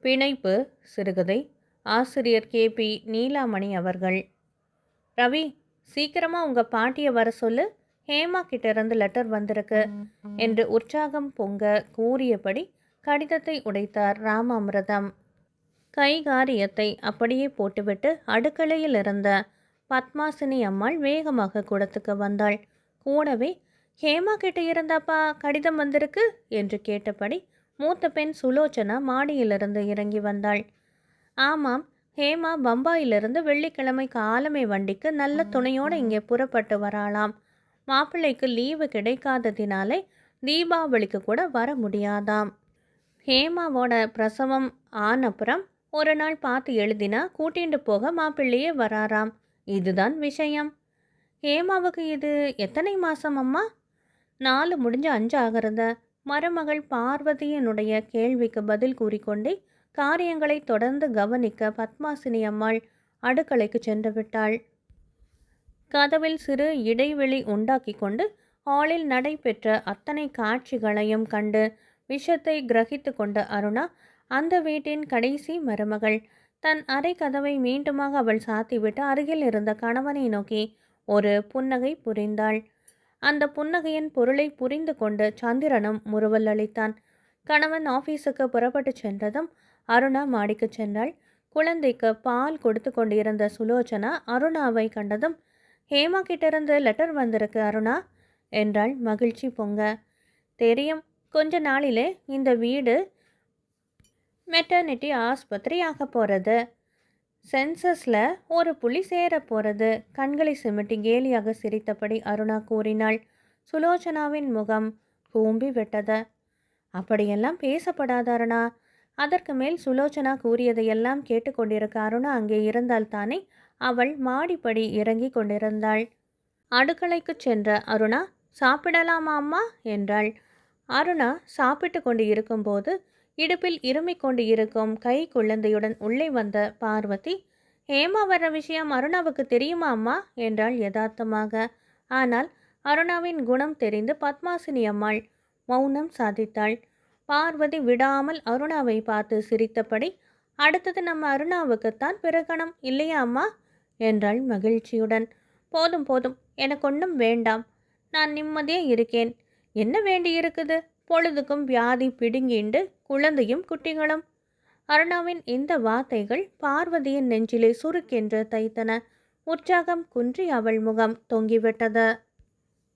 பிணைப்பு சிறுகதை. ஆசிரியர் KP நீலாமணி அவர்கள். ரவி, சீக்கிரமா உங்க பாட்டியை வர சொல்லு, ஹேமா கிட்ட இருந்து லெட்டர் வந்திருக்கு என்று உற்சாகம் பொங்க கூறியபடி கடிதத்தை உடைத்தார் ராமாமிர்தம். கைகாரியத்தை அப்படியே போட்டுவிட்டு அடுக்கலையில் இருந்த பத்மாசினி அம்மாள் வேகமாக கூடத்துக்கு வந்தாள். கூடவே, ஹேமா கிட்ட இருந்தாப்பா கடிதம் வந்திருக்கு என்று கேட்டபடி மூத்த பெண் சுலோச்சனா மாடியிலிருந்து இறங்கி வந்தாள். ஆமாம், ஹேமா பம்பாயிலிருந்து வெள்ளிக்கிழமை காலமே வண்டிக்கு நல்ல துணையோடு இங்கே புறப்பட்டு வராளாம். மாப்பிள்ளைக்கு லீவு கிடைக்காததினாலே தீபாவளிக்கு கூட வர முடியாதாம். ஹேமாவோட பிரசவம் ஆனப்புறம் ஒரு நாள் பார்த்து எழுதினா கூட்டிட்டு போக மாப்பிள்ளையே வராராம். இதுதான் விஷயம். ஹேமாவுக்கு இது எத்தனை மாதம் அம்மா? 4 முடிஞ்சு 5 ஆகிறத. மருமகள் பார்வதியினுடைய கேள்விக்கு பதில் கூறிக்கொண்டே காரியங்களை தொடர்ந்து கவனிக்க பத்மாசினி அம்மாள் அடுக்கலைக்கு சென்று விட்டாள். கதவில் சிறு இடைவெளி உண்டாக்கி கொண்டு ஹாலில் நடைபெற்ற அத்தனை காட்சிகளையும் கண்டு விஷத்தை கிரகித்து கொண்ட அருணா அந்த வீட்டின் கடைசி மருமகள். தன் அறை கதவை மீண்டுமாக அவள் சாத்திவிட்டு அருகில் இருந்த கணவனை நோக்கி ஒரு புன்னகை புரிந்தாள். அந்த புன்னகையின் பொருளை புரிந்து கொண்டு சந்திரனும் முறுவல் அளித்தான். கணவன் ஆஃபீஸுக்கு புறப்பட்டு சென்றதும் அருணா மாடிக்கு சென்றாள். குழந்தைக்கு பால் கொடுத்து கொண்டிருந்த சுலோச்சனா அருணாவை கண்டதும், ஹேமா கிட்டிருந்து லெட்டர் வந்திருக்கு அருணா என்றாள் மகிழ்ச்சி பொங்க. தெரியும், கொஞ்ச நாளிலே இந்த வீடு மெட்டர்னிட்டி ஆஸ்பத்திரி ஆக போகிறது. சென்சஸில் ஒரு புள்ளி சேர போகிறது. கண்களை சிமிட்டி கேலியாக சிரித்தபடி அருணா கூறினாள். சுலோச்சனாவின் முகம் கூம்பி விட்டது. அப்படியெல்லாம் பேசப்படாத அருணா. அதற்கு மேல் சுலோச்சனா கூறியதையெல்லாம் கேட்டுக்கொண்டிருக்க அருணா அங்கே இருந்தால் தானே. அவள் மாடிப்படி இறங்கி கொண்டிருந்தாள். அடுக்கலைக்கு சென்ற அருணா, சாப்பிடலாமா அம்மா என்றாள். அருணா சாப்பிட்டு கொண்டு இருக்கும்போது இடுப்பில் இருமிக் கொண்டு இருக்கும் கை குழந்தையுடன் உள்ளே வந்த பார்வதி, ஹேமா வர்ற விஷயம் அருணாவுக்கு தெரியுமா அம்மா என்றாள் யதார்த்தமாக. ஆனால் அருணாவின் குணம் தெரிந்து பத்மாசினி அம்மாள் மௌனம் சாதித்தாள். பார்வதி விடாமல் அருணாவை பார்த்து சிரித்தபடி, அடுத்தது நம்ம அருணாவுக்குத்தான் பிறகணம் இல்லையா அம்மா என்றாள் மகிழ்ச்சியுடன். போதும் போதும், எனக்கு ஒன்றும் வேண்டாம். நான் நிம்மதியே இருக்கேன். என்ன வேண்டி இருக்குது? பொழுதுக்கும் வியாதி பிடுங்கிண்டு குழந்தையும் குட்டிகளும். அருணாவின் இந்த வார்த்தைகள் பார்வதியின் நெஞ்சிலே சுருக்கென்று தைத்தன. உற்சாகம் குன்றி அவள் முகம் தொங்கிவிட்டது.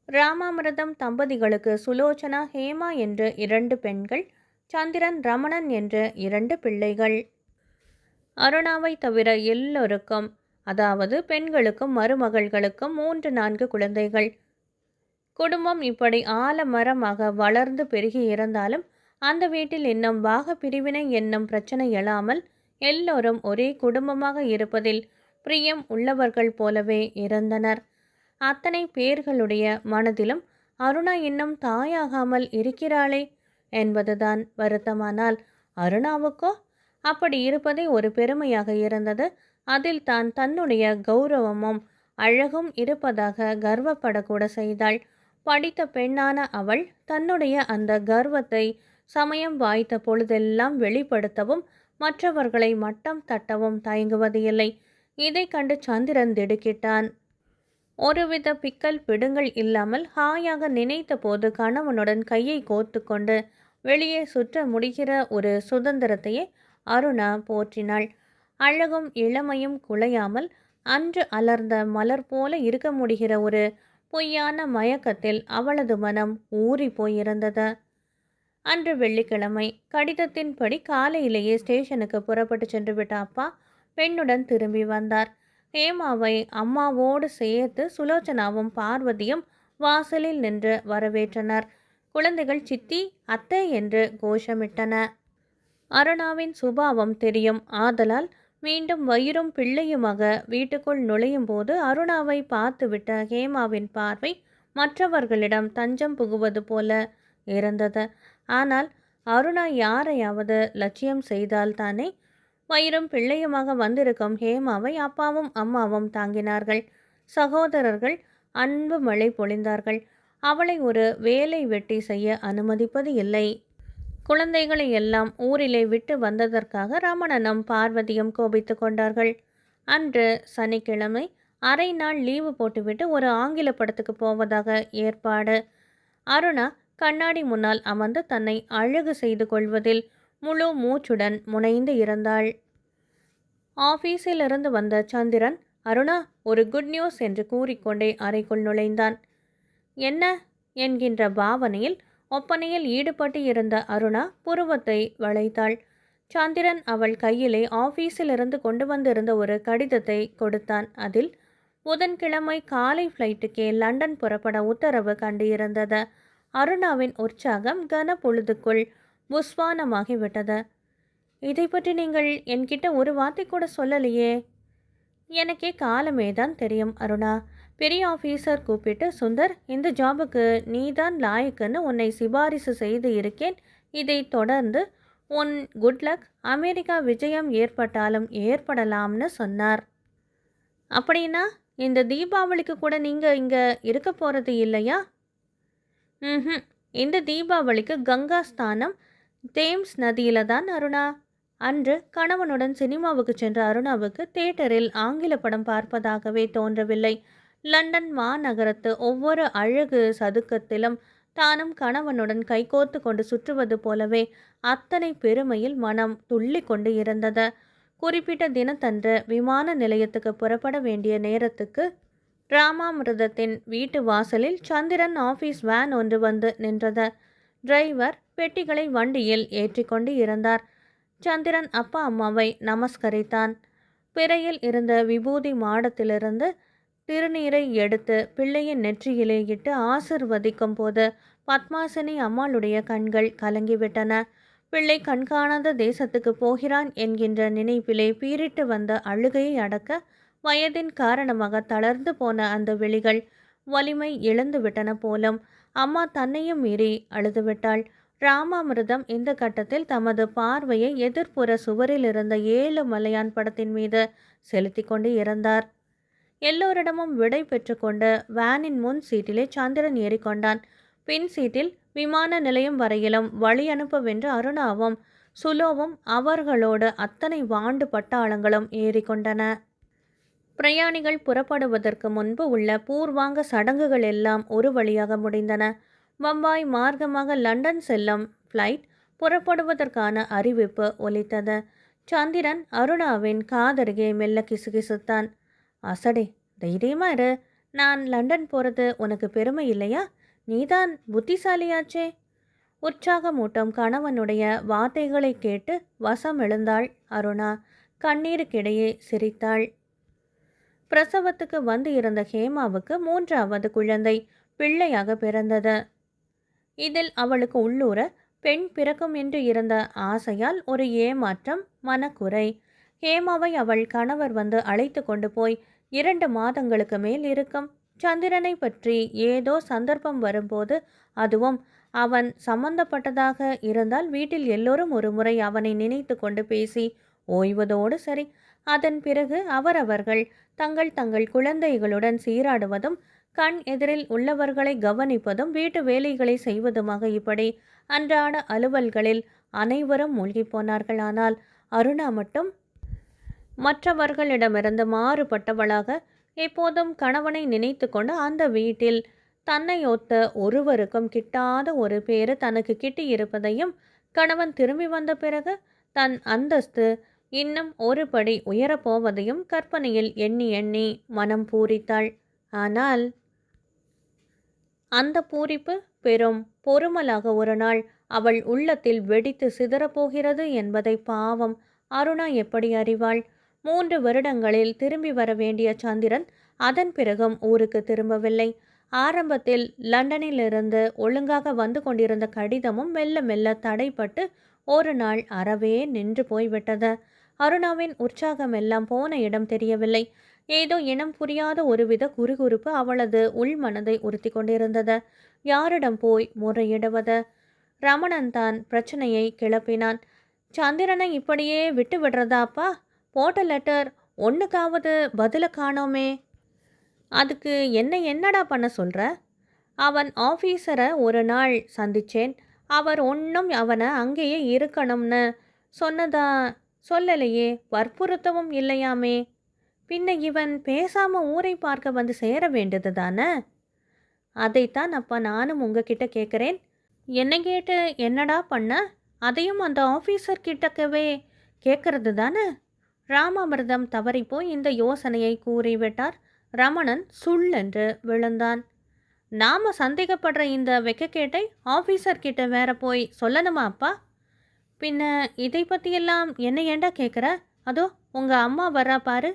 ராமாமிர்தம் தம்பதிகளுக்கு சுலோச்சனா, ஹேமா என்று 2 பெண்கள், சந்திரன், ரமணன் என்று 2 பிள்ளைகள். அருணாவை தவிர எல்லோருக்கும், அதாவது பெண்களுக்கும் மருமகள்களுக்கும் 3-4 குழந்தைகள். குடும்பம் இப்படி ஆலமரமாக வளர்ந்து பெருகி இருந்தாலும் அந்த வீட்டில் இன்னும் பாக பிரிவினை என்னும் பிரச்சனை எழாமல் எல்லோரும் ஒரே குடும்பமாக இருப்பதில் பிரியம் உள்ளவர்கள் போலவே இருந்தனர். அத்தனை பேர்களுடைய மனதிலும் அருணா இன்னும் தாயாகாமல் இருக்கிறாளே என்பதுதான் வருத்தமானால், அருணாவுக்கோ அப்படி இருப்பதே ஒரு பெருமையாக இருந்தது. அதில் தான் தன்னுடைய கௌரவமும் அழகும் இருப்பதாக கர்வப்படக்கூட செய்தாள். படித்த பெண்ணான அவள் தன்னுடைய அந்த கர்வத்தை சமயம் வாய்த்த பொழுதெல்லாம் வெளிப்படுத்தவும் மற்றவர்களை மட்டம் தட்டவும் தயங்குவது இல்லை. இதை கண்டு சந்திரன் திடுக்கிட்டான். ஒருவித பிக்கல் பிடுங்கள் இல்லாமல் ஹாயாக நினைத்த போது கணவனுடன் கையை கோர்த்து கொண்டு வெளியே சுற்ற முடிகிற ஒரு சுதந்திரத்தையே அருணா போற்றினாள். அழகும் இளமையும் குலையாமல் அன்று அலர்ந்த மலர் போல இருக்க முடிகிற ஒரு பொய்யான மயக்கத்தில் அவளது மனம் ஊறி போயிருந்தது. அன்று வெள்ளிக்கிழமை. கடிதத்தின்படி காலையிலேயே ஸ்டேஷனுக்கு புறப்பட்டு சென்று விட்ட அப்பா பெண்ணுடன் திரும்பி வந்தார். ஹேமாவை அம்மாவோடு சேர்த்து சுலோச்சனாவும் பார்வதியும் வாசலில் நின்று வரவேற்றனர். குழந்தைகள் சித்தி, அத்தை என்று கோஷமிட்டன. அருணாவின் சுபாவம் தெரியும். ஆதலால் மீண்டும் வயிறும் பிள்ளையுமாக வீட்டுக்குள் நுழையும் போது அருணாவை பார்த்துவிட்ட ஹேமாவின் பார்வை மற்றவர்களிடம் தஞ்சம் புகுவது போல இருந்தது. ஆனால் அருணா யாரையாவது லட்சியம் செய்தால்தானே. வயிறும் பிள்ளையுமாக வந்திருக்கும் ஹேமாவை அப்பாவும் அம்மாவும் தாங்கினார்கள். சகோதரர்கள் அன்பு மழை பொழிந்தார்கள். அவளை ஒரு வேலை வெட்டி செய்ய அனுமதிப்பது இல்லை. குழந்தைகளை எல்லாம் ஊரிலே விட்டு வந்ததற்காக ரமணனும் பார்வதியும் கோபித்து கொண்டார்கள். அன்று சனிக்கிழமை அரை நாள் லீவு போட்டுவிட்டு ஒரு ஆங்கில படத்துக்கு போவதாக ஏற்பாடு. அருணா கண்ணாடி முன்னால் அமர்ந்து தன்னை அழகு செய்து கொள்வதில் முழு மூச்சுடன் முனைந்து இருந்தாள். ஆபீஸிலிருந்து வந்த சந்திரன், அருணா, ஒரு குட் நியூஸ் என்று கூறிக்கொண்டே அறைக்குள் நுழைந்தான். என்ன என்கின்ற பாவனையில் ஒப்பனையில் ஈடுபட்டு இருந்த அருணா புருவத்தை வளைத்தாள். சந்திரன் அவள் கையிலே ஆபீஸிலிருந்து கொண்டு வந்திருந்த ஒரு கடிதத்தை கொடுத்தான். அதில் புதன்கிழமை காலை ஃப்ளைட்டுக்கே லண்டன் புறப்பட உத்தரவு கண்டு இருந்தது. அருணாவின் உற்சாகம் கன பொழுதுக்குள் புஸ்வானமாகிவிட்டது. இதை பற்றி நீங்கள் என்கிட்ட ஒரு வார்த்தை கூட சொல்லலையே. எனக்கே காலமே தான் தெரியும் அருணா. பெரிய ஆஃபீஸர் கூப்பிட்டு, சுந்தர், இந்த ஜாபுக்கு நீதான் லாயக்குன்னு உன்னை சிபாரிசு செய்து இருக்கேன். இதை தொடர்ந்து உன் குட்லக் அமெரிக்கா விஜயம் ஏற்பட்டாலும் ஏற்படலாம்னு சொன்னார். அப்படின்னா இந்த தீபாவளிக்கு கூட நீங்கள் இங்கே இருக்க போகிறது இல்லையா? இந்த தீபாவளிக்கு கங்கா ஸ்தானம் தேம்ஸ் நதியில தான் அருணா. அன்று கணவனுடன் சினிமாவுக்கு சென்ற அருணாவுக்கு தியேட்டரில் ஆங்கில படம் பார்ப்பதாகவே தோன்றவில்லை. லண்டன் மாநகரத்து ஒவ்வொரு அழகு சதுக்கத்திலும் தானும் கணவனுடன் கைகோர்த்து கொண்டு சுற்றுவது போலவே அத்தனை பெருமையில் மனம் துள்ளி கொண்டு இருந்தது. குறிப்பிட்ட தினத்தன்று விமான நிலையத்துக்கு புறப்பட வேண்டிய நேரத்துக்கு ராமாமிர்தத்தின் வீட்டு வாசலில் சந்திரன் ஆஃபீஸ் வேன் ஒன்று வந்து நின்றது. டிரைவர் பெட்டிகளை வண்டியில் ஏற்றிக்கொண்டு இருந்தார். சந்திரன் அப்பா அம்மாவை நமஸ்கரித்தான். பிறையில் இருந்த விபூதி மாடத்திலிருந்து திருநீரை எடுத்து பிள்ளையின் நெற்றியிலே இட்டு ஆசிர்வதிக்கும் போது பத்மாசினி அம்மாளுடைய கண்கள் கலங்கிவிட்டன. பிள்ளை கண்காணாத தேசத்துக்கு போகிறான் என்கின்ற நினைப்பிலே பீரிட்டு வந்த அழுகையை அடக்க வயதின் காரணமாக தளர்ந்து போன அந்த விழிகள் வலிமை இழந்து விட்டன போலும். அம்மா தன்னையும் மீறி அழுதுவிட்டாள். ராமாமிர்தம் இந்த கட்டத்தில் தமது பார்வையை எதிர்ப்புற சுவரில் இருந்த 7 மலையான் படத்தின் மீது செலுத்தி கொண்டு இருந்தார். எல்லோரிடமும் விடை பெற்றுக்கொண்டு வேனின் முன் சீட்டிலே சந்திரன் ஏறிக்கொண்டான். பின் சீட்டில் விமான நிலையம் வரையிலும் வழி அனுப்பவென்று அருணாவும் சுலோவும் அவர்களோடு அத்தனை வாண்டு பட்டாளங்களும் ஏறிக்கொண்டன. பிரயாணிகள் புறப்படுவதற்கு முன்பு உள்ள பூர்வாங்க சடங்குகள் எல்லாம் ஒரு வழியாக முடிந்தன. பம்பாய் மார்க்கமாக லண்டன் செல்லும் ஃப்ளைட் புறப்படுவதற்கான அறிவிப்பு ஒலித்தது. சந்திரன் அருணாவின் காதருகே மெல்ல கிசுகிசுத்தான். அசடே, தைரியமா இரு. நான் லண்டன் போகிறது உனக்கு பெருமை இல்லையா? நீதான் புத்திசாலியாச்சே. உற்சாகமூட்டும் கணவனுடைய வார்த்தைகளை கேட்டு வசம் எழுந்தாள் அருணா. கண்ணீருக்கிடையே சிரித்தாள். பிரசவத்துக்கு வந்து இருந்த ஹேமாவுக்கு 3வது குழந்தை பிள்ளையாக பிறந்தது. இதில் அவளுக்கு உள்ளூர பெண் பிறக்கும் என்று இருந்த ஆசையால் ஒரு ஏமாற்றம், மனக்குறை. ஹேமாவை அவள் கணவர் வந்து அழைத்து கொண்டு போய் 2 மாதங்களுக்கு மேல் இருக்கும். சந்திரனை பற்றி ஏதோ சந்தர்ப்பம் வரும்போது, அதுவும் அவன் சம்பந்தப்பட்டதாக இருந்தால் வீட்டில் எல்லோரும் ஒரு முறை அவனை நினைத்து கொண்டு பேசி ஓய்வதோடு சரி. அதன் பிறகு அவரவர்கள் தங்கள் குழந்தைகளுடன் சீராடுவதும் கண் எதிரில் உள்ளவர்களை கவனிப்பதும் வீட்டு வேலைகளை செய்வதுமாக இப்படி அன்றாட அலுவல்களில் அனைவரும் மூழ்கி போனார்கள். ஆனால் அருணா மட்டும் மற்றவர்களிடமிருந்து மாறுபட்டவளாக எப்போதும் கணவனை நினைத்து கொண்டு அந்த வீட்டில் தன்னை ஒத்த ஒருவருக்கும் கிட்டாத ஒரு பேரு தனக்கு கிட்டி இருப்பதையும், கணவன் திரும்பி வந்த பிறகு தன் அந்தஸ்து இன்னும் ஒரு படி உயரப்போவதையும் கற்பனையில் எண்ணி எண்ணி மனம் பூரித்தாள். ஆனால் அந்த பூரிப்பு பெரும் பொறுமலாக ஒரு நாள் அவள் உள்ளத்தில் வெடித்து சிதறப்போகிறது என்பதை பாவம் அருணா எப்படி அறிவாள்? 3 வருடங்களில் திரும்பி வர வேண்டிய சந்திரன் அதன் பிறகும் ஊருக்கு திரும்பவில்லை. ஆரம்பத்தில் லண்டனிலிருந்து ஒழுங்காக வந்து கொண்டிருந்த கடிதமும் மெல்ல மெல்ல தடைப்பட்டு ஒரு நாள் அறவே நின்று போய்விட்டது. அருணாவின் உற்சாகம் எல்லாம் போன இடம் தெரியவில்லை. ஏதோ இனம் புரியாத ஒருவித குறுகுறுப்பு அவளது உள்மனதை உறுத்தி கொண்டிருந்தது. யாரிடம் போய் முறையிடுவது? ரமணன் தான் பிரச்சனையை கிளப்பினான். சந்திரனை இப்படியே விட்டு விடுறதாப்பா? போட்ட லெட்டர் ஒன்றுக்காவது பதில காணோமே. அதுக்கு என்னடா பண்ண சொல்கிற? அவன் ஆஃபீஸரை ஒரு நாள் சந்தித்தேன். அவர் ஒன்றும் அவனை அங்கேயே இருக்கணும்னு சொன்னதா சொல்லலையே, வற்புறுத்தவும் இல்லையாமே. பின்ன இவன் பேசாம ஊரை பார்க்க வந்து சேர வேண்டியது தானே. அதைத்தான் அப்பா நானும் உங்ககிட்ட கேட்குறேன். என்ன கேட்டு என்னடா பண்ண? அதையும் அந்த ஆஃபீஸர் கிட்டக்கவே கேட்கறது தானே. ராமாமிர்தம் தவறிப்போய் இந்த யோசனையை கூறிவிட்டார். ரமணன் சுள்ளென்று விழுந்தான். நாம சந்தேகப்படுற இந்த வெக்கக்கேட்டை ஆஃபீஸர் கிட்ட வேற போய் சொல்லணுமா அப்பா? பின்ன இதை பற்றியெல்லாம் என்ன ஏண்டா கேட்குற? அதோ உங்க அம்மா வர்றா பாரு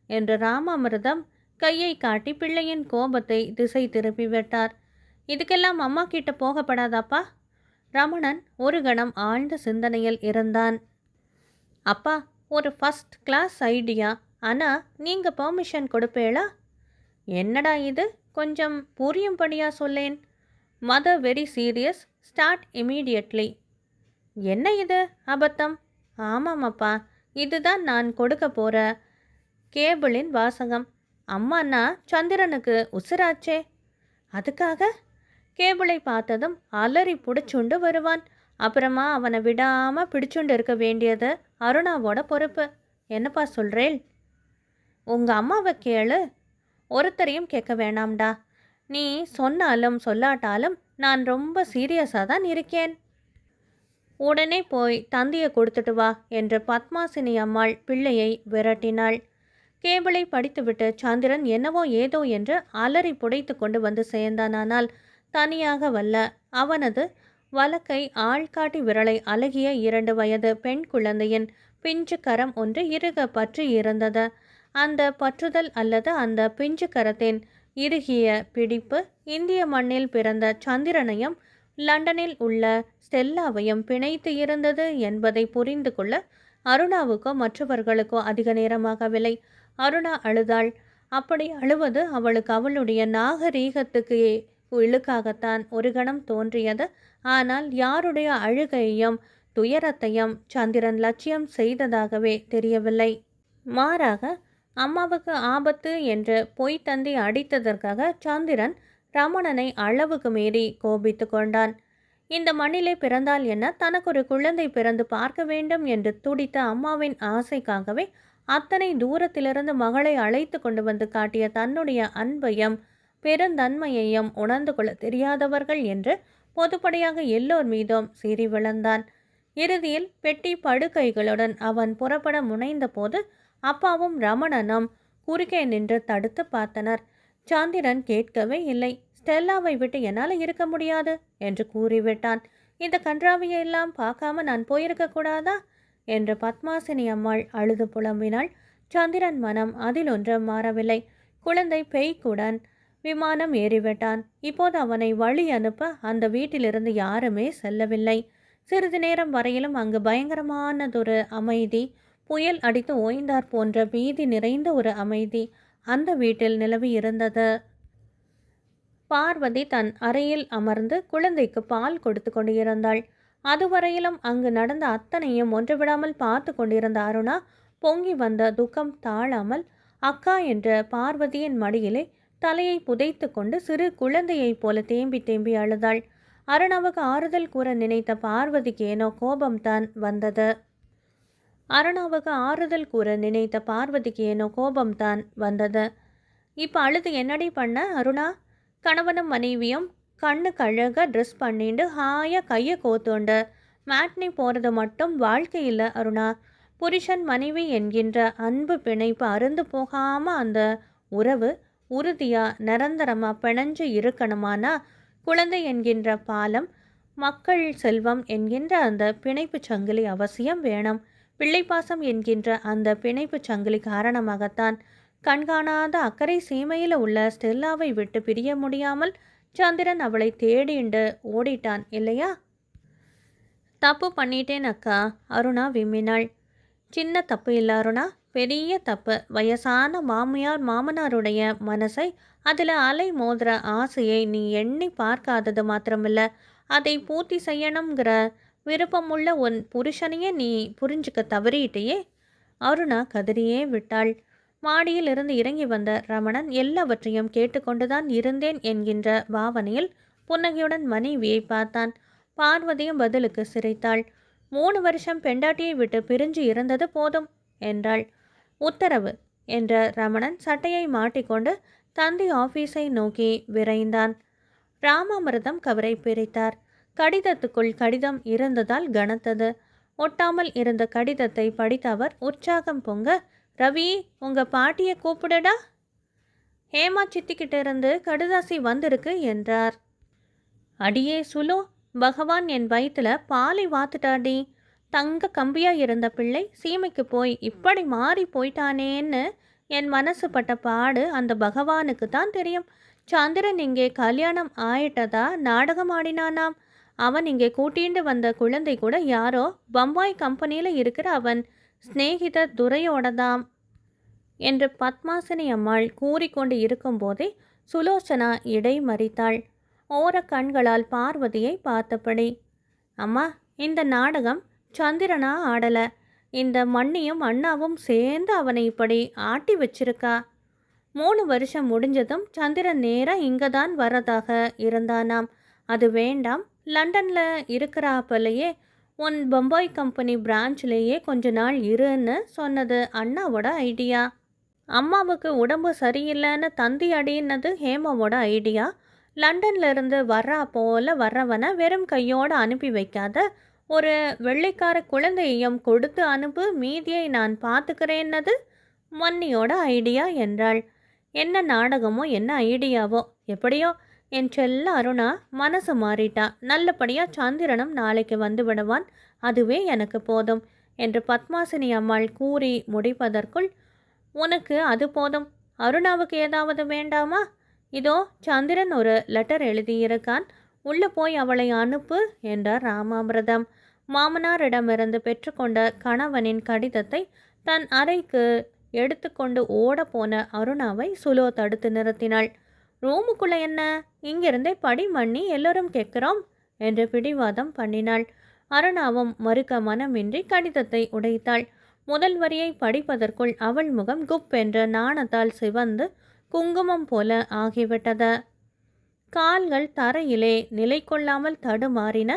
என்று ராமாமிர்தம் கையை காட்டி பிள்ளையின் கோபத்தை திசை திருப்பி விட்டார். இதுக்கெல்லாம் அம்மா கிட்ட போகப்படாதாப்பா? ரமணன் ஒரு கணம் ஆழ்ந்த சிந்தனையில் இருந்தான். அப்பா, ஒரு ஃபஸ்ட் கிளாஸ் ஐடியா. ஆனால் நீங்கள் பெர்மிஷன் கொடுப்பேளா? என்னடா இது, கொஞ்சம் புரியும்படியா சொல்லேன். Mother very serious, start immediately. என்ன இது அபத்தம்? ஆமாமப்பா, இதுதான் நான் கொடுக்க போகிற கேபிளின் வாசகம். அம்மாண்ணா சந்திரனுக்கு உசுராச்சே. அதுக்காக கேபிளை பார்த்ததும் அலறி பிடிச்சுண்டு வருவான். அப்புறமா அவனை விடாமல் பிடிச்சுண்டு இருக்க வேண்டியது அருணாவோட பொறுப்பு. என்னப்பா சொல்கிறேள்? உங்கள் அம்மாவை கேளு. ஒருத்தரையும் கேட்க வேணாம்டா. நீ சொன்னாலும் சொல்லாட்டாலும் நான் ரொம்ப சீரியஸாக தான் இருக்கேன். உடனே போய் தந்தியை கொடுத்துட்டு வா என்று பத்மாசினி அம்மாள் பிள்ளையை விரட்டினாள். கேபிளை படித்துவிட்டு சந்திரன் என்னவோ ஏதோ என்று அலறி புடைத்து கொண்டு வந்து சேர்ந்தானால் தனியாக வல்ல. அவனது வலக்கை ஆள்காட்டி விரலை அழகிய 2 வயது பெண் குழந்தையின் பிஞ்சு கரம் ஒன்று இறுக பற்றி இருந்தது. அந்த பற்றுதல் அல்லது அந்த பிஞ்சு கரத்தின் இறுகிய பிடிப்பு இந்திய மண்ணில் பிறந்த சந்திரனையும் லண்டனில் உள்ள ஸ்டெல்லாவையும் பிணைத்து இருந்தது என்பதை புரிந்து கொள்ள அருணாவுக்கோ மற்றவர்களுக்கோ அதிக நேரமாகவில்லை. அருணா அழுதாள். அப்படி அழுவது அவளுக்கு அவளுடைய நாகரீகத்துக்கு இழுக்காகத்தான் ஒரு கணம் தோன்றியது. ஆனால் யாருடைய அழுகையையும் துயரத்தையும் சந்திரன் லட்சியம் செய்ததாகவே தெரியவில்லை. மாறாக அம்மாவுக்கு ஆபத்து என்று பொய் தந்தி அடித்ததற்காக சந்திரன் ரமணனை அளவுக்கு மீறி கோபித்து கொண்டான். இந்த மண்ணிலே பிறந்தால் என்ன, தனக்கு ஒரு குழந்தை பிறந்து பார்க்க வேண்டும் என்று துடித்த அம்மாவின் ஆசைக்காகவே அத்தனை தூரத்திலிருந்து மகளை அழைத்து கொண்டு வந்து காட்டிய தன்னுடைய அன்பையும் பெருந்தன்மையையும் உணர்ந்து கொள்ள தெரியாதவர்கள் என்று பொதுப்படையாக எல்லோர் மீதும் சீறி விழுந்தான். இறுதியில் பெட்டி படுக்கைகளுடன் அவன் புறப்பட முனைந்த போது அப்பாவும் ரமணனும் குறுக்கே நின்று தடுத்து பார்த்தனர். சந்திரன் கேட்கவே இல்லை. ஸ்டெல்லாவை விட்டு என்னால் இருக்க முடியாது என்று கூறிவிட்டான். இந்த கன்றாவியெல்லாம் பார்க்காம நான் போயிருக்க கூடாதா என்று பத்மாசினி அம்மாள் அழுது புலம்பினாள். சந்திரன் மனம் அதில் ஒன்றும் மாறவில்லை. குழந்தை பெய்க்குடன் விமானம் ஏறிவிட்டான். இப்போது அவனை வழி அனுப்ப அந்த வீட்டிலிருந்து யாருமே செல்லவில்லை. சிறிது நேரம் வரையிலும் அங்கு பயங்கரமானதொரு அமைதி, புயல் அடித்து ஓய்ந்தார் போன்ற பீதி நிறைந்த ஒரு அமைதி அந்த வீட்டில் நிலவி இருந்தது. பார்வதி தன் அறையில் அமர்ந்து குழந்தைக்கு பால் கொடுத்து கொண்டிருந்தாள். அதுவரையிலும் அங்கு நடந்த அத்தனையும் ஒன்றுவிடாமல் பார்த்து கொண்டிருந்த அருணா பொங்கி வந்த துக்கம் தாழாமல் அக்கா என்ற பார்வதியின் மடியிலே தலையை புதைத்து கொண்டு சிறு குழந்தையைப் போல தேம்பி தேம்பி அழுதாள். அருணாவுக்கு ஆறுதல் கூற நினைத்த பார்வதிக்கு ஏனோ கோபம்தான் வந்தது. இப்போ அழுது என்னடி பண்ண அருணா? கணவனும் மனைவியும் கண்ணு கழக ட்ரெஸ் பண்ணிண்டு ஹாயாக கையை கோத்துண்டு மேட்னி போகிறது மட்டும் வாழ்க்கை இல்லை அருணா. புருஷன் மனைவி என்கின்ற அன்பு பிணைப்பு அருந்து போகாமல் அந்த உறவு உறுதியாக நிரந்தரமாக பிணைஞ்சு இருக்கணுமானா குழந்தை என்கின்ற பாலம், மக்கள் செல்வம் என்கின்ற அந்த பிணைப்பு சங்கிலி அவசியம் வேணும். பிள்ளைப்பாசம் என்கின்ற அந்த பிணைப்பு சங்கிலி காரணமாகத்தான் கண்காணாத அக்கறை சீமையில் உள்ள ஸ்டெல்லாவை விட்டு பிரிய முடியாமல் சந்திரன் அவளை தேடிண்டு ஓடிட்டான் இல்லையா? தப்பு பண்ணிட்டேன் அக்கா, அருணா விம்மினாள். சின்ன தப்பு இல்லை அருணா, பெரிய தப்பு. வயசான மாமியார் மாமனாருடைய மனசை, அதில் அலை மோதுற ஆசையை நீ எண்ணி பார்க்காதது மாத்திரமில்ல, அதை பூர்த்தி செய்யணுங்கிற விருப்பமுள்ள உன் புருஷனையே நீ புரிஞ்சுக்க தவறிட்டேயே. அருணா கதறியே விட்டாள். மாடியில் இருந்து இறங்கி வந்த ரமணன் எல்லாவற்றையும் கேட்டுக்கொண்டுதான் இருந்தேன் என்கின்ற பாவனையில் புன்னகையுடன் மனைவியை பார்த்தான். பார்வதியும் பதிலுக்கு சிரித்தாள். 3 வருஷம் பெண்டாட்டியை விட்டு பிரிஞ்சு இருந்தது போதும் என்றாள். உத்தரவு என்ற ரமணன் சட்டையை மாட்டிக்கொண்டு தந்தி ஆபீஸை நோக்கி விரைந்தான். ராமாமிர்தம் கவரை பிரித்தார். கடிதத்துக்குள் கடிதம் இருந்ததால் கனத்தது. ஒட்டாமல் இருந்த கடிதத்தை படித்த அவர் உற்சாகம் பொங்க, ரவி, உங்க பாட்டியை கூப்பிடுடா. ஹேமா சித்திக்கிட்ட இருந்து கடுதாசி வந்திருக்கு என்றார். அடியே சுலோ, பகவான் என் வயிற்றுல பாலை வாத்துட்டாடி. தங்க கம்பியா இருந்த பிள்ளை சீமைக்கு போய் இப்படி மாறி போயிட்டானேன்னு என் மனசு பட்ட பாடு அந்த பகவானுக்கு தான் தெரியும். சந்திரன் இங்கே கல்யாணம் ஆயிட்டதா நாடகம் ஆடினானாம். அவன் இங்கே கூட்டிண்டு வந்த குழந்தை கூட யாரோ பம்பாய் கம்பெனியில் இருக்கிற அவன் ஸ்நேகித துரையோடதாம் என்று பத்மாசினி அம்மாள் கூறிக்கொண்டு இருக்கும்போதே சுலோச்சனா இடை மறித்தாள். ஓர கண்களால் பார்வதியை பார்த்தபடி, அம்மா, இந்த நாடகம் சந்திரனா ஆடல, இந்த மண்ணியும் அண்ணாவும் சேர்ந்து அவனை இப்படி ஆட்டி வச்சிருக்கா. 3 வருஷம் முடிஞ்சதும் சந்திரன் நேராக இங்கே தான் வரதாக இருந்தானாம். அது வேண்டாம், லண்டனில் இருக்கிறாப்பலையே உன் பம்பாய் கம்பெனி பிரான்ச்லேயே கொஞ்ச நாள் இருன்னு சொன்னது அண்ணாவோட ஐடியா. அம்மாவுக்கு உடம்பு சரியில்லைன்னு தந்தி அடின்னது ஹேமாவோட ஐடியா. லண்டன்ல இருந்து வர்றா போல வர்றவனை வெறும் கையோடு அனுப்பி வைக்காத, ஒரு வெள்ளைக்கார குழந்தையையும் கொடுத்து அனுப்பு, மீதியை நான் பார்த்துக்கிறேன்னது மன்னியோட ஐடியா என்றாள். என்ன நாடகமோ என்ன ஐடியாவோ, எப்படியோ என் செல்ல அருணா மனசு மாறிட்டா. நல்லபடியாக சந்திரனும் நாளைக்கு வந்து விடுவான், அதுவே எனக்கு போதும் என்று பத்மாசினி அம்மாள் கூறி முடிப்பதற்குள், உனக்கு அது போதும், அருணாவுக்கு ஏதாவது வேண்டாமா? இதோ சந்திரன் ஒரு லெட்டர் எழுதியிருக்கான், உள்ளே போய் அவளை அனுப்பு என்றார் ராமாமிர்தம். மாமனாரிடமிருந்து பெற்றுக்கொண்ட கணவனின் கடிதத்தை தன் அறைக்கு எடுத்துக்கொண்டு ஓட போன அருணாவை சுலோ தடுத்து நிறுத்தினாள். ரூமுக்குள்ளே என்ன, இங்கிருந்தே படி மண்ணி, எல்லோரும் கேட்குறோம் என்று பிடிவாதம் பண்ணினாள். அருணாவும் மறுக்க மனமின்றி கடிதத்தை உடைத்தாள். முதல் வரியை படிப்பதற்குள் அவள் முகம் குப் என்ற நாணத்தால் சிவந்து குங்குமம் போல ஆகிவிட்டது. கால்கள் தரையிலே நிலை கொள்ளாமல் தடுமாறின.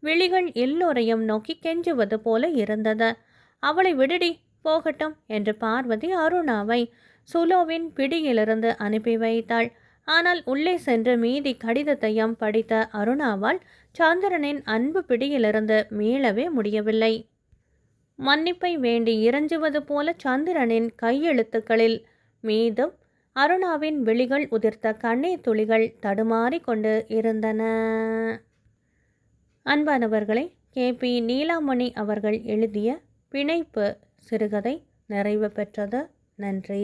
விழிகள் எல்லோரையும் நோக்கி கெஞ்சுவது போல இருந்தது. அவளை விடுடி, போகட்டும் என்று பார்வதி அருணாவை சுலோவின் பிடியிலிருந்து அனுப்பி வைத்தாள். ஆனால் உள்ளே சென்று மீதி கடிதத்தையும் படித்த அருணாவால் சந்திரனின் அன்பு பிடியிலிருந்து மீளவே முடியவில்லை. மன்னிப்பை வேண்டி இறஞ்சுவது போல சந்திரனின் கையெழுத்துக்களில் மீதும் அருணாவின் விழிகள் உதிர்த்த கண்ணீர் துளிகள் தடுமாறி கொண்டு இருந்தன. அன்பானவர்களை, KP நீலாமணி அவர்கள் எழுதிய பிணைப்பு சிறுகதை நிறைவு பெற்றது. நன்றி.